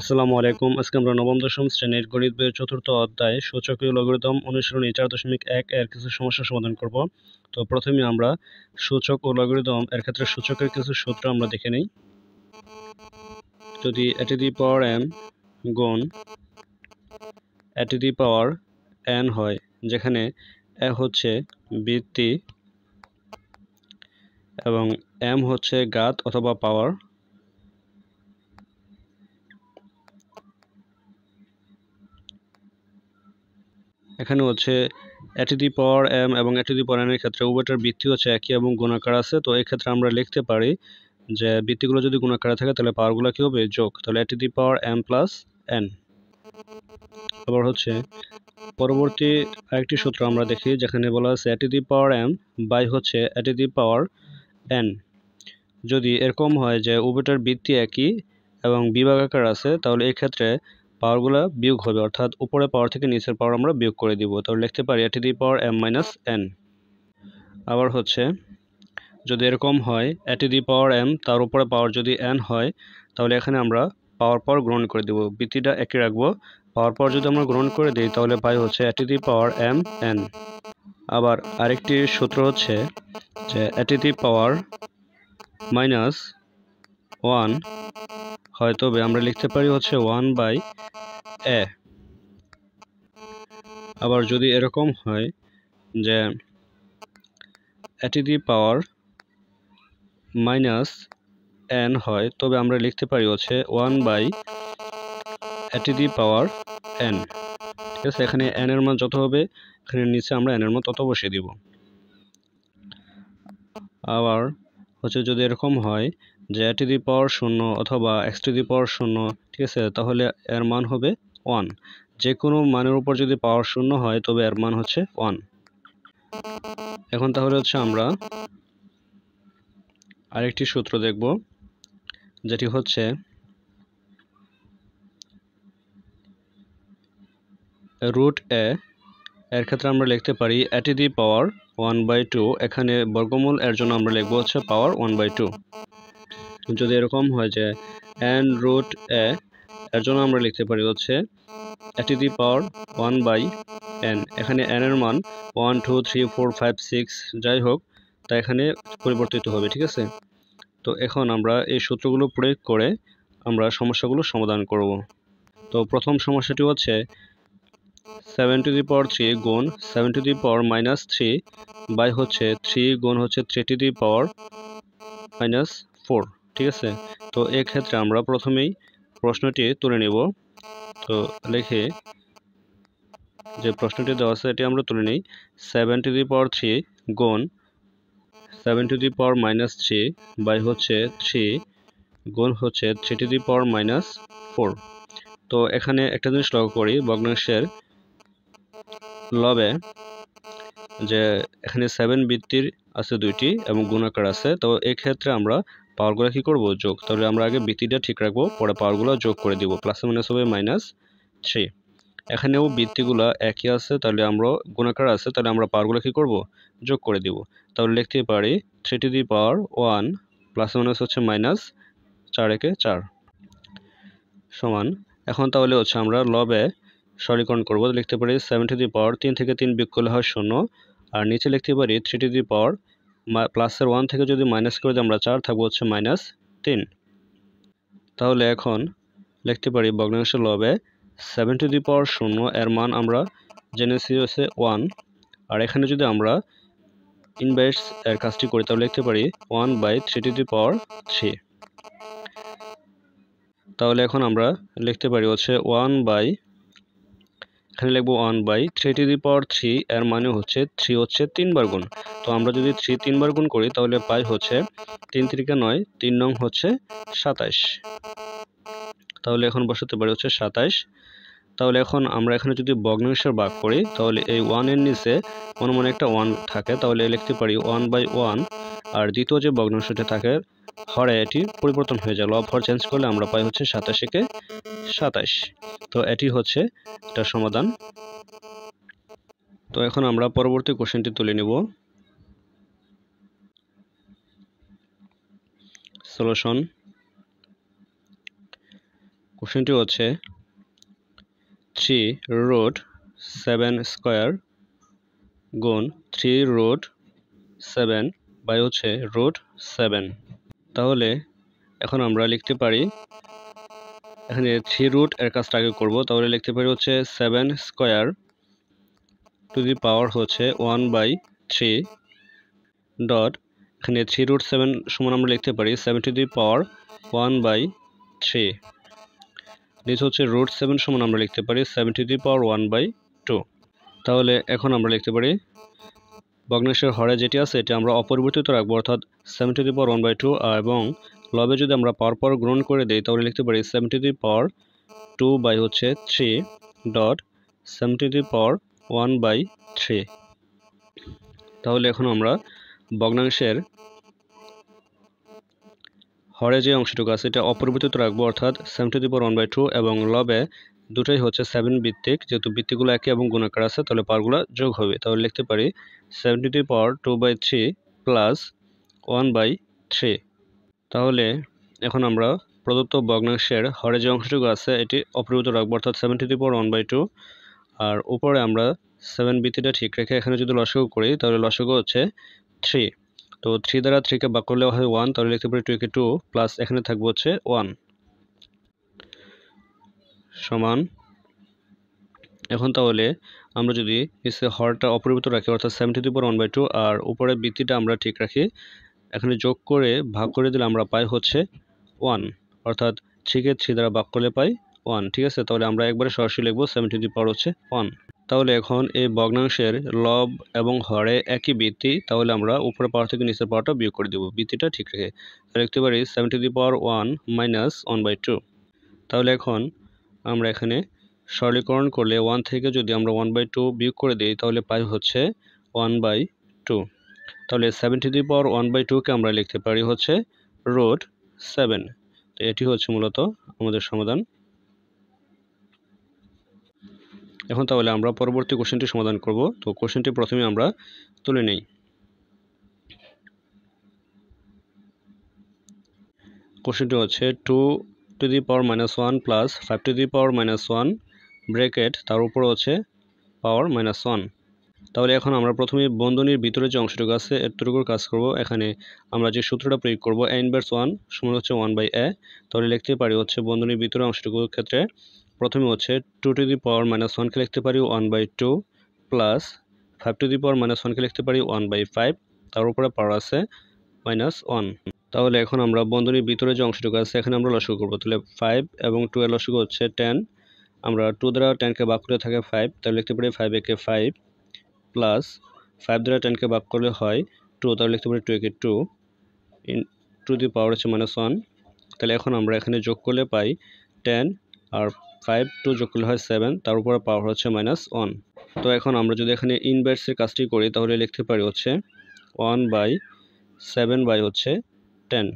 আসসালামু আলাইকুম। আজকে আমরা নবম দশম শ্রেণীর গণিত বইয়ের চতুর্থ অধ্যায় সূচকীয় লগারিদম অনুশীলনী 4.1 এর কিছু সমস্যা সমাধান করব। তো প্রথমে আমরা সূচক ও লগারিদম এর ক্ষেত্রে সূচকের কিছু সূত্র আমরা দেখে নিই। যদি a to the power m গুণ a to the power n হয়, যেখানে a হচ্ছে বৃত্তি এবং m হচ্ছে ঘাত অথবা পাওয়ার, এখানে হচ্ছে a to the power m এবং a to the power n এর ক্ষেত্রে উভয়টার বৃত্তি হচ্ছে একই এবং গুণাকার আছে। তো এই ক্ষেত্রে আমরা লিখতে পারি যে বৃত্তিগুলো যদি গুণাকারে থাকে তাহলে পাওয়ারগুলো কি হবে? যোগ। তাহলে a to the power m plus n। আবার হচ্ছে পরবর্তী আরেকটি সূত্র আমরা দেখি, যেখানে বলা আছে a to the power m by হচ্ছে a to the power n। যদি এরকম হয় যে উভয়টার বৃত্তি একই এবং বিভাগাকার আছে, তাহলে এই ক্ষেত্রে পাওয়ারগুলো বিয়োগ হবে, অর্থাৎ উপরে পাওয়ার থেকে নিচের পাওয়ার আমরা বিয়োগ করে দিব। তাহলে লিখতে পারি a to the power m minus n। আবার হচ্ছে যদি এরকম হয় a to the power m তার উপরে পাওয়ার যদি n হয়, তাহলে এখানে আমরা পাওয়ার গ্রহণ করে দেব, বৃত্তিটা একই রাখবো। পাওয়ার যদি আমরা গ্রহণ করে দিই তাহলে পাই হচ্ছে a to the power m n। আবার আরেকটি সূত্র হচ্ছে যে a to the power minus 1 হয়, তবে আমরা লিখতে পারি হচ্ছে 1/a। আবার যদি এরকম হয় যে a to the power minus n হয়, তবে আমরা লিখতে পারি হচ্ছে 1/a to the power n। ঠিক আছে, এখানে n এর মান যত হবে এখানে নিচে আমরা n এর মান তত বসিয়ে দিব। আবার হচ্ছে যদি এরকম হয় যে a to the power 0 অথবা x to the power 0, ঠিক আছে, তাহলে এর মান হবে 1। যে কোনো মানের উপর যদি পাওয়ার 0 হয় তবে এর মান হচ্ছে 1। এখন তাহলে হচ্ছে আমরা আরেকটি সূত্র দেখব, যেটি হচ্ছে √a। এর ক্ষেত্রে আমরা লিখতে পারি a to the power 1/2। এখানে বর্গমূল এর জন্য আমরা লিখবো হচ্ছে পাওয়ার 1/2। যদি এরকম হয় যে n√a, এর জন্য আমরা লিখতে পারি হচ্ছে a to the power 1/n। এখানে n এর মান 1 2 3 4 5 6 যাই হোক, তা এখানে পরিবর্তিত হবে। ঠিক আছে, তো এখন আমরা এই সূত্রগুলো প্রয়োগ করে আমরা সমস্যাগুলো সমাধান করব। তো প্রথম সমস্যাটি হচ্ছে 7 to the power 3 গুণ 7 to the power minus 3 by হচ্ছে 3 গুণ হচ্ছে 3 to the power minus 4। ঠিক আছে, তো এক্ষেত্রে আমরা প্রথমেই প্রশ্নটি তুলে নেব। তো লিখে যে প্রশ্নটি দেওয়া আছে এটি আমরা তুলে নিই। 7 to the power 3 গুণ 7 to the power minus 3 by হচ্ছে 3 গুণ হচ্ছে 3 to the power minus 4। তো এখানে একটা জিনিস লক্ষ্য করি, ভগ্নাংশের লবে যে এখানে 7 বৃত্তির আছে দুইটি এবং গুণাকার আছে। তো এই ক্ষেত্রে আমরা পাওয়ারগুলো কি করব? যোগ। তাহলে আমরা আগে বৃত্তিটা ঠিক রাখবো, পরে পাওয়ারগুলো যোগ করে দিব। প্লাস মাইনাস হবে -3। এখানেও বৃত্তিগুলো একই আছে, তাহলে আমরা গুণাকার আছে, তাহলে আমরা পাওয়ারগুলো কি করব? যোগ করে দিব। তাহলে লিখতে পারি 3 to the power 1 plus minus হচ্ছে -4 একে 4 সমান। এখন তাহলে হচ্ছে আমরা লবে সরলীকরণ করব। লিখতে পারি 7 to the power 3 থেকে 3 বিয়োগ করলে হয় 0। আর নিচে লিখতে পারি 3 to the power প্লাসের 1 থেকে যদি মাইনাস করে দিই আমরা 4 থাকবো হচ্ছে -3। তাহলে এখন লিখতে পারি ভগ্নাংশের লবে 7 to the power 0 এর মান আমরা জেনেছি হচ্ছে 1। আর এখানে যদি আমরা ইনভার্স এর কাজটি করি তাহলে লিখতে পারি 1/3 to the power 3। তাহলে এখন আমরা লিখতে পারি হচ্ছে এখানে লিখবো 1/3 to the power 3 এর মানে হচ্ছে 3 হচ্ছে 3 বার গুণ। তো আমরা যদি 3 3 বার গুণ করি তাহলে পাই হচ্ছে 3 3 9, 3 নং হচ্ছে 27। তাহলে এখন বসাতে পারি হচ্ছে 27। তাহলে এখন আমরা এখানে যদি ভগ্নাংশের ভাগ করি তাহলে এই 1 এর নিচে মনে একটা 1 থাকে, তাহলে লিখতে পারি 1/1। আর দ্বিতীয় যে ভগ্নাংশটা থাকে হরে এটি পরিবর্তন হয়ে যায়, লব হর চেঞ্জ করলে আমরা পাই হচ্ছে 27 একে 27। তো এটি হচ্ছে এটার সমাধান। তো এখন আমরা পরবর্তী কোশ্চেনটি তুলে নিব। সলিউশন। কোশ্চেনটি হচ্ছে 3√7² গুণ 3√7 বাই হচ্ছে √7। তাহলে এখন আমরা লিখতে পারি, এখানে 3 এর কাজটা আগে করব, তাহলে লিখতে পারি হচ্ছে 7² টু দি পাওয়ার হচ্ছে 1/3 ডট, এখানে 3√7 সমান আমরা লিখতে পারি 7 টু দি পাওয়ার 1/3। নিচে হচ্ছে √7 সমান আমরা লিখতে পারি 7 টু দি পাওয়ার 1/2। তাহলে এখন আমরা লিখতে পারি ভগ্নাংশের হরে যেটি আছে এটি আমরা অপরিবর্তিত রাখবো, অর্থাৎ 7 টু দি পাওয়ার 1/2, এবং লবে যদি আমরা পর গ্রহণ করে দিই তাহলে লিখতে পারি 7 to the power 2/3 dot 7 to the power 1/3। তাহলে এখন আমরা ভগ্নাংশের হরে যে অংশটুকু আছে এটা অপরিবর্তিত রাখবো, অর্থাৎ 7 টু দি পাওয়ার 1/2, এবং লবে দুটোই হচ্ছে 7 ভিত্তিক, যেহেতু ভিত্তিগুলো একই এবং গুণাকার আছে তাহলে পাওয়ারগুলো যোগ হবে। তাহলে লিখতে পারি 7 টু দি পাওয়ার 2/3 প্লাস 1/3। তাহলে এখন আমরা প্রদত্ত ভগ্নাংশের হরে যে অংশটুকু আছে এটি অপরিবর্তিত রাখবো, অর্থাৎ 7 টু দি পাওয়ার 1/2, আর উপরে আমরা 7 ভিত্তিটা ঠিক রেখে এখানে যদি লসাগু করি তাহলে লসাগু হচ্ছে 3। তো 3 দ্বারা 3কে ভাগ করলে হয় 1, তাহলে লিখতে পারি 2 কে 2 প্লাস এখানে থাকবে হচ্ছে 1 সমান। এখন তাহলে আমরা যদি নিচে হরটা অপরিবর্তিত রাখি, অর্থাৎ 7 টু দি পাওয়ার 1/2, আর উপরে ভিত্তিটা আমরা ঠিক রাখি, এখানে যোগ করে ভাগ করে দিলে আমরা পাই হচ্ছে 1, অর্থাৎ 3কে 3 দ্বারা ভাগ করলে পাই 1। ঠিক আছে, তাহলে আমরা একবারে সরাসরি লিখবো 7 টু দি পাওয়ার হচ্ছে 1। তাহলে এখন এই ভগ্নাংশের লব এবং হরে একই ভিত্তি, তাহলে আমরা উপরের পাওয়ার থেকে নিচের পাওয়ারটা বিয়োগ করে দেবো ভিত্তিটা ঠিক রেখে। তাহলে লিখতে পারি 7 টু দি পাওয়ার 1 মাইনাস 1/2। তাহলে এখন আমরা এখানে সরলীকরণ করলে 1 থেকে যদি আমরা 1/2 বিয়োগ করে দিই তাহলে পাই হচ্ছে 1/2। তাহলে 7 টু দি পাওয়ার 1/2কে আমরা লিখতে পারি হচ্ছে √7। তো এটি হচ্ছে মূলত আমাদের সমাধান। এখন তাহলে আমরা পরবর্তী কোশ্চেনটি সমাধান করব। তো কোশ্চেনটি প্রথমে আমরা তুলে নেই। কোশ্চেনটি হচ্ছে 2 two the power -1 plus 5 two the power -1 bracket, তার উপর হচ্ছে পাওয়ার -1। তাহলে এখন আমরা প্রথমে বন্ধনীর ভিতরে যে অংশটুকু আছে এতটুকুর কাজ করব। এখানে আমরা যে সূত্রটা প্রয়োগ করব a ইনভার্স 1 সমান হচ্ছে 1/a। তাহলে লিখতে পারি হচ্ছে বন্ধনীর ভিতরে অংশটুকুর ক্ষেত্রে প্রথমে হচ্ছে 2 টু দি পাওয়ার -1কে লিখতে পারি 1/2 প্লাস 5 টু দি পাওয়ার -1কে লিখতে পারি 1/5, তার উপরে পাওয়ার আছে -1। তাহলে এখন আমরা বন্ধনীর ভিতরে যে অংশটুকু আছে এখানে আমরা লসাগু করব। তাহলে 5 এবং 2 এর লসাগু হচ্ছে 10। আমরা 2 দ্বারা 10কে ভাগ করলে থাকে 5, তাহলে লিখতে পারি 5 একে 5 প্লাস 5 দ্বারা 10কে ভাগ করলে হয় 2, তাহলে লিখতে পারি 2 একে 2 টু দি পাওয়ার হচ্ছে -1। তাহলে এখন আমরা এখানে যোগ করলে পাই 10, আর 5 2 যোগ করলে হয় 7, তার উপরে পাওয়ার হচ্ছে -1। তো এখন আমরা যদি এখানে ইনভার্সের কাজটি করি তাহলে লিখতে পারি হচ্ছে 1/7 বাই হচ্ছে 10।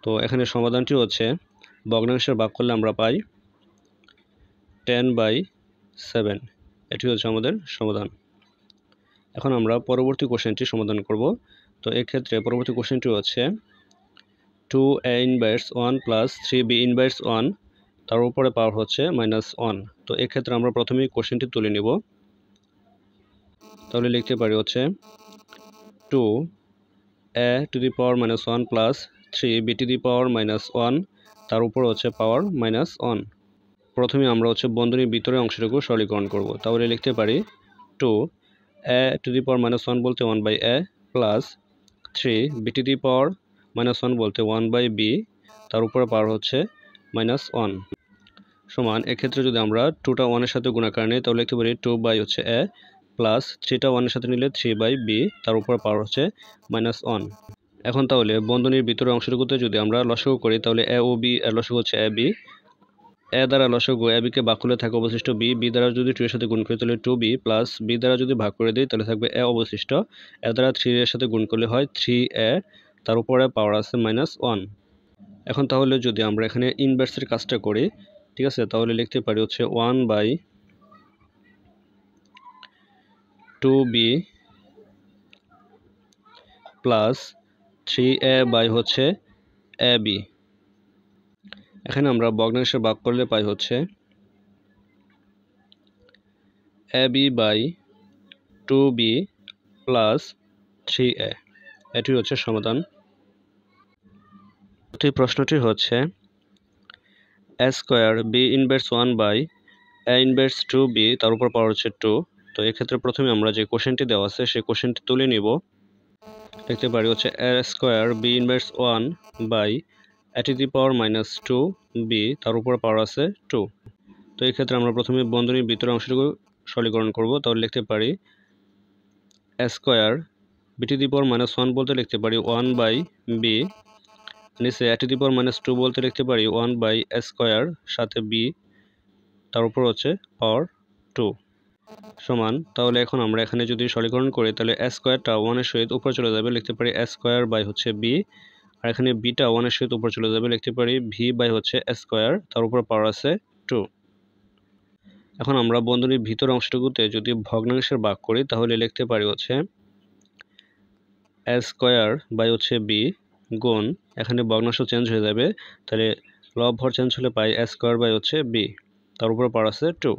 তো এখানে সমাধানটি হচ্ছে ভগ্নাংশের ভাগ করলে আমরা পাই 10/7। এটি হচ্ছে আমাদের সমাধান। এখন আমরা পরবর্তী কোশ্চেনটি সমাধান করব। তো এক্ষেত্রে পরবর্তী কোশ্চেনটি হচ্ছে 2a inverse 1 plus 3b inverse 1, তার উপরে পাওয়ার হচ্ছে -1। তো এক্ষেত্রে আমরা প্রথমেই কোশ্চেনটি তুলে নিব। তাহলে লিখতে পারি হচ্ছে 2a to the power -1 plus 3b to the power -1, তার উপর হচ্ছে পাওয়ার -1। প্রথমে আমরা হচ্ছে বন্ধনীর ভিতরে অংশটুকু সরলীকরণ করব। তাহলে লিখতে পারি 2a টু দি পাওয়ার -1 বলতে 1/a plus 3b to the power -1 বলতে 1/b, তার উপরে পাওয়ার হচ্ছে -1 সমান। এক্ষেত্রে যদি আমরা 2টা 1 এর সাথে গুণাকার নিই তাহলে লিখতে পারি 2/a প্লাস 3টা 1 এর সাথে নিলে 3/b, তার উপরে পাওয়ার হচ্ছে -1। এখন তাহলে বন্ধনীর ভিতরে অংশটুকুতে যদি আমরা লসাগু করি তাহলে a ও b এর লসাগু হচ্ছে ab, a দ্বারা লসাগু ab কে ভাগ করলে থাকে অবশিষ্ট b, b দ্বারা যদি 2 এর সাথে গুণ করি তাহলে 2b প্লাস b দ্বারা যদি ভাগ করে দিই তাহলে থাকবে a অবশিষ্ট। a দ্বারা 3 এর সাথে গুণ করলে হয় 3a, তার উপরে পাওয়ার আছে -1। এখন তাহলে যদি আমরা এখানে ইনভার্সের কাজটা করি, ঠিক আছে, তাহলে লিখতে পারি হচ্ছে 1/2b প্লাস 3a বাই হচ্ছে ab। এখানে আমরা ভগ্নাংশে ভাগ করলে পাই হচ্ছে ab by 2b plus 3a। এটি হচ্ছে সমাধান। প্রশ্নটি হচ্ছে a square b inverse 1 by a inverse 2b তার উপর পাওয়ার হচ্ছে 2। তো এক্ষেত্রে প্রথমে আমরা যে কোশ্চেনটি দেওয়া আছে সেই কোশ্চেনটি তুলে নিব। লিখতে পারি হচ্ছে a square b inverse 1 by a to the power minus 2b তার উপর পাওয়ার আছে 2। তো এই ক্ষেত্রে আমরা প্রথমে বন্ধনীর ভিতরের অংশটুকু সরলীকরণ করব। তাহলে লিখতে পারি a square b two the power minus 1 বলতে লিখতে পারি 1 বাই b, নিচে a to the power minus 2 বলতে লিখতে পারি 1 বাই a স্কোয়ার সাথে b তার উপর হচ্ছে পাওয়ার 2 সমান। তাহলে এখন আমরা এখানে যদি সরলীকরণ করি তাহলে a স্কোয়ারটা 1 এর সহিত উপরে চলে যাবে, লিখতে পারি a স্কোয়ার বাই হচ্ছে b, আর এখানে বিটা 1 এর সহিত উপরে চলে যাবে, লিখতে পারি v বাই হচ্ছে a স্কোয়ার তার উপর পাওয়ার আছে 2। এখন আমরা বন্ধনীর ভিতর অংশটুকুতে যদি ভগ্নাংশের ভাগ করি তাহলে লিখতে পারি হচ্ছে a স্কোয়ার বাই হচ্ছে b গুণ, এখানে ভগ্নাংশ চেঞ্জ হয়ে যাবে, তাহলে লব হর চেঞ্জ হলে পাই a স্কোয়ার বাই হচ্ছে b তার উপর পাওয়ার আছে 2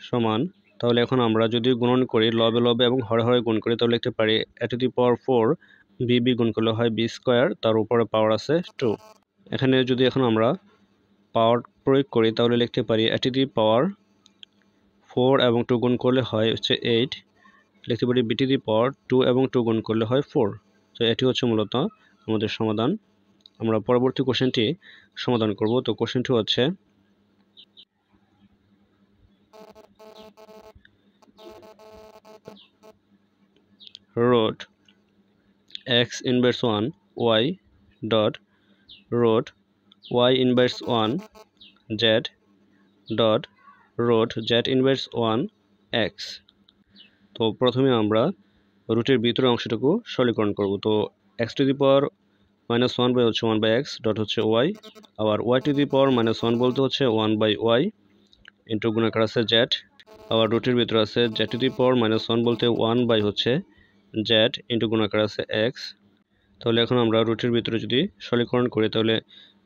সমান। তাহলে এখন আমরা যদি গুণন করি লবে লবে এবং হরে হরে গুণ করি তাহলে লিখতে পারি a to the power 4 b গুণ করলে হয় b স্কোয়ার তার উপরে পাওয়ার আছে 2। এখানে যদি এখন আমরা পাওয়ার প্রয়োগ করি তাহলে লিখতে পারি a টু দি পাওয়ার 4 এবং 2 গুণ করলে হয় হচ্ছে 8, লিখতে পারি b টু দি পাওয়ার 2 এবং 2 গুণ করলে হয় 4। তো এটি হচ্ছে মূলত আমাদের সমাধান। আমরা পরবর্তী কোশ্চেনটি সমাধান করব। তো কোশ্চেনটি হচ্ছে root x inverse 1 y dot root y inverse 1 z dot root z inverse 1 x। তো প্রথমে আমরা রুটের ভিতরের অংশটুকু সরলীকরণ করব। তো x to the power minus 1 by হচ্ছে 1 বাই এক্স ডট হচ্ছে y, আবার y to the power minus 1 বলতে হচ্ছে 1 বাই y ইন্টু গুণাকার আছে z, আবার রুটের ভিতরে আছে z two the power minus 1 বলতে 1 বাই হচ্ছে z ইন্টু গুণাকার আছে x। তাহলে এখন আমরা রুটের ভিতরে যদি সরলীকরণ করি তাহলে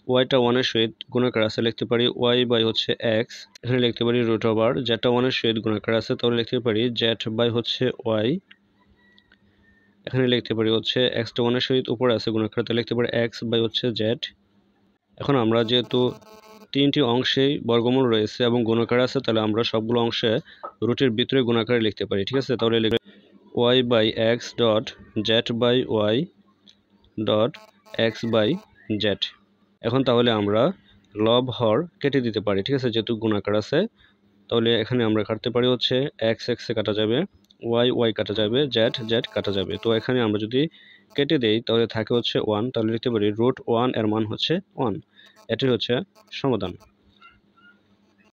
ওয়াইটা 1 এর সহিত গুণাকার আছে, লিখতে পারি y বাই হচ্ছে x, এখানে লিখতে পারি রুট ওভার জেডটা 1 এর সহিত গুণাকার আছে তাহলে লিখতে পারি z বাই হচ্ছে y, এখানে লিখতে পারি হচ্ছে x টা 1 এর সহিত উপরে আছে গুণাকার তাহলে লিখতে পারি x বাই হচ্ছে z। এখন আমরা যেহেতু তিনটি অংশেই বর্গমূল রয়েছে এবং গুণাকার আছে তাহলে আমরা সবগুলো অংশে রুটের ভিতরে গুণাকারে লিখতে পারি, ঠিক আছে। তাহলে লিখব y by x dot z by y dot x by z। এখন তাহলে আমরা লব হর কেটে দিতে পারি, ঠিক আছে, যেহেতু গুণাকার আছে। তাহলে এখানে আমরা কাটতে পারি হচ্ছে x x এ কাটা যাবে, y y কাটা যাবে, z z কাটা যাবে। তো এখানে আমরা যদি কেটে দেই তাহলে থাকে হচ্ছে 1, তাহলে লিখতে পারি √1 এর মান হচ্ছে 1। এটি হচ্ছে সমাধান।